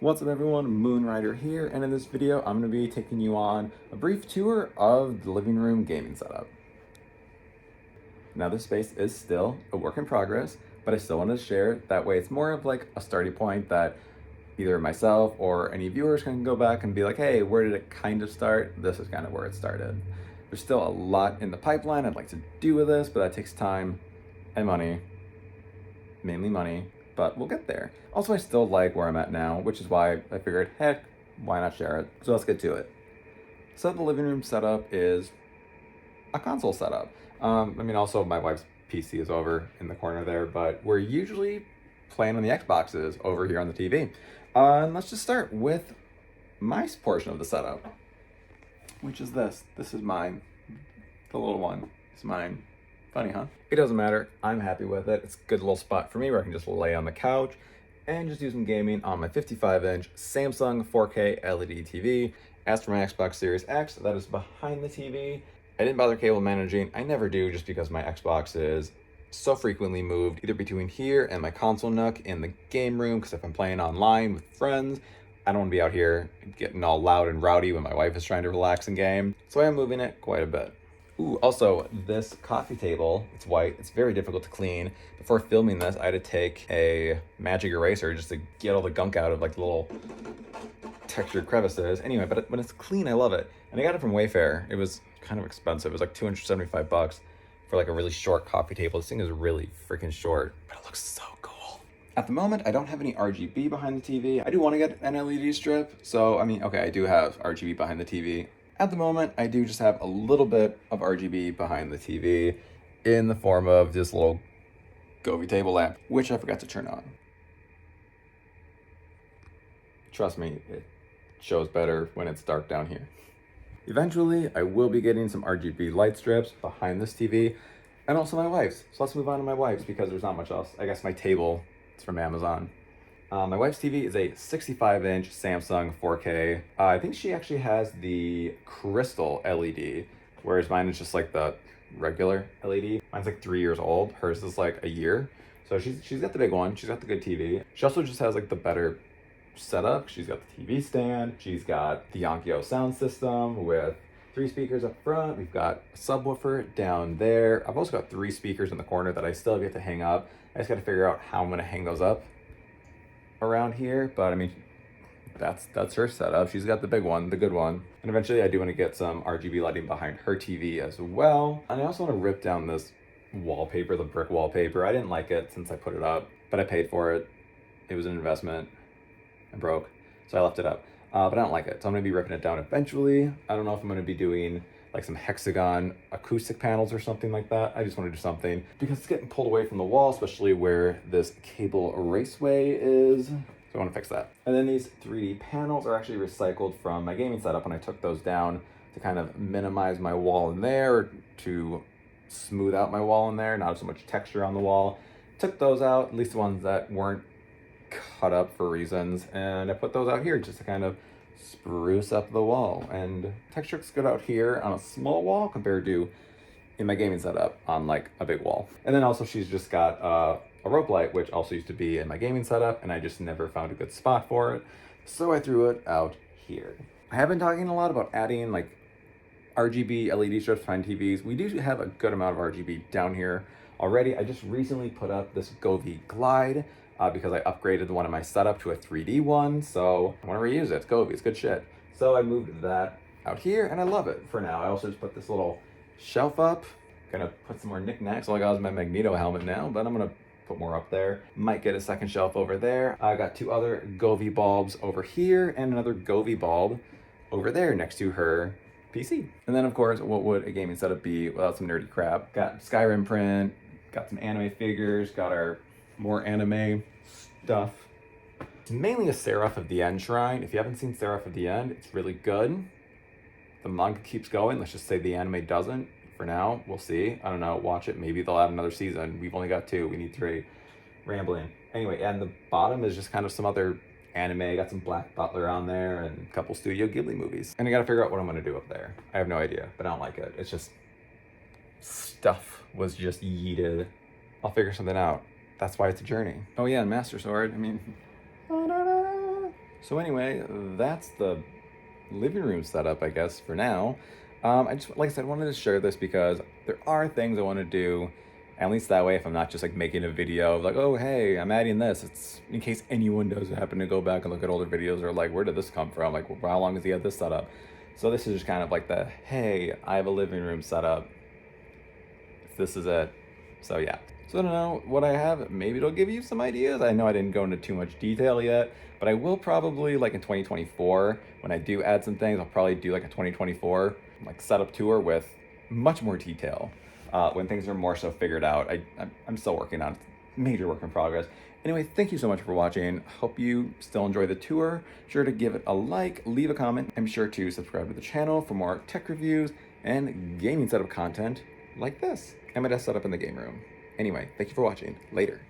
What's up everyone, Moonrider here, and in this video I'm going to be taking you on a brief tour of the living room gaming setup. Now this space is still a work in progress, but I still wanted to share it. That way it's more of like a starting point that either myself or any viewers can go back and be like, hey, where did it kind of start? This is kind of where it started. There's still a lot in the pipeline I'd like to do with this, but that takes time and money, mainly money. But we'll get there. Also, I still like where I'm at now, which is why I figured, heck, why not share it? So let's get to it. So the living room setup is a console setup. Also my wife's PC is over in the corner there, but we're usually playing on the Xboxes over here on the TV. And let's just start with my portion of the setup, which is this. This is mine. The little one is mine. Funny, huh? It doesn't matter. I'm happy with it. It's a good little spot for me where I can just lay on the couch and just do some gaming on my 55-inch Samsung 4K LED TV. As for my Xbox Series X, that is behind the TV. I didn't bother cable managing. I never do, just because my Xbox is so frequently moved either between here and my console nook in the game room, because if I'm playing online with friends, I don't want to be out here getting all loud and rowdy when my wife is trying to relax and game. So I am moving it quite a bit. Ooh, also, this coffee table, it's white, it's very difficult to clean. Before filming this, I had to take a magic eraser just to get all the gunk out of like the little textured crevices. Anyway, but when it's clean, I love it. And I got it from Wayfair. It was kind of expensive. It was like $275 for like a really short coffee table. This thing is really freaking short, but it looks so cool. At the moment, I don't have any RGB behind the TV. I do want to get an LED strip. So, okay, I do have RGB behind the TV. At the moment, I do just have a little bit of RGB behind the TV in the form of this little Govee table lamp, which I forgot to turn on. Trust me, it shows better when it's dark down here. Eventually, I will be getting some RGB light strips behind this TV, and also my wife's. So let's move on to my wife's because there's not much else. I guess my table is from Amazon. My wife's TV is a 65-inch Samsung 4K. I think she actually has the crystal LED, whereas mine is just like the regular LED. Mine's like 3 years old. Hers is like a year. So she's got the big one. She's got the good TV. She also just has like the better setup. She's got the TV stand. She's got the Onkyo sound system with 3 speakers up front. We've got a subwoofer down there. I've also got 3 speakers in the corner that I still have yet to hang up. I just got to figure out how I'm going to hang those up around here, but that's her setup. She's got the big one, the good one. And eventually I do want to get some RGB lighting behind her TV as well. And I also want to rip down this wallpaper, the brick wallpaper. I didn't like it since I put it up, but I paid for it. It was an investment. I broke, so I left it up. But I don't like it, so I'm gonna be ripping it down eventually. I don't know if I'm gonna be doing like some hexagon acoustic panels or something like that. I just want to do something because it's getting pulled away from the wall, especially where this cable raceway is. So I want to fix that. And then these 3D panels are actually recycled from my gaming setup, and I took those down to kind of minimize my wall in there, to smooth out my wall in there, not so much texture on the wall. Took those out, at least the ones that weren't cut up for reasons, and I put those out here just to kind of spruce up the wall. And texture looks good out here on a small wall compared to in my gaming setup on like a big wall. And then also she's just got a rope light, which also used to be in my gaming setup, and I just never found a good spot for it, so I threw it out here. I have been talking a lot about adding like RGB LED strips behind TVs. We do have a good amount of RGB down here already. I just recently put up this Govee Glide because I upgraded one of my setup to a 3D one, so I want to reuse it. It's Govee, it's good shit. So I moved that out here, and I love it for now. I also just put this little shelf up. Gonna put some more knickknacks. All I got is my Magneto helmet now, but I'm gonna put more up there. Might get a second shelf over there. I got 2 other Govee bulbs over here and another Govee bulb over there next to her PC. And then of course, what would a gaming setup be without some nerdy crap? Got Skyrim print, got some anime figures, got our more anime stuff. It's mainly a Seraph of the End shrine. If you haven't seen Seraph of the End, it's really good. The manga keeps going. Let's just say the anime doesn't. For now, we'll see. I don't know. Watch it. Maybe they'll add another season. We've only got 2. We need 3. Rambling. Anyway, and the bottom is just kind of some other anime. I got some Black Butler on there and a couple Studio Ghibli movies. And I gotta figure out what I'm gonna do up there. I have no idea, but I don't like it. It's just stuff was just yeeted. I'll figure something out. That's why it's a journey. Oh yeah, and Master Sword. So anyway, that's the living room setup, I guess, for now. I just, like I said, wanted to share this because there are things I want to do. At least that way, if I'm not just like making a video of like, oh, hey, I'm adding this, it's in case anyone does happen to go back and look at older videos or like, where did this come from? Like, how long has he had this set up? So this is just kind of like the, hey, I have a living room set up. This is it. So yeah. So I don't know what I have. Maybe it'll give you some ideas. I know I didn't go into too much detail yet, but I will probably, like in 2024, when I do add some things, I'll probably do like a 2024 like setup tour with much more detail. When things are more so figured out. I'm still working on it. Major work in progress. Anyway, thank you so much for watching. Hope you still enjoy the tour. Sure to give it a like, leave a comment. I'm sure to subscribe to the channel for more tech reviews and gaming setup content like this. I'm at a setup in the game room. Anyway, thank you for watching. Later.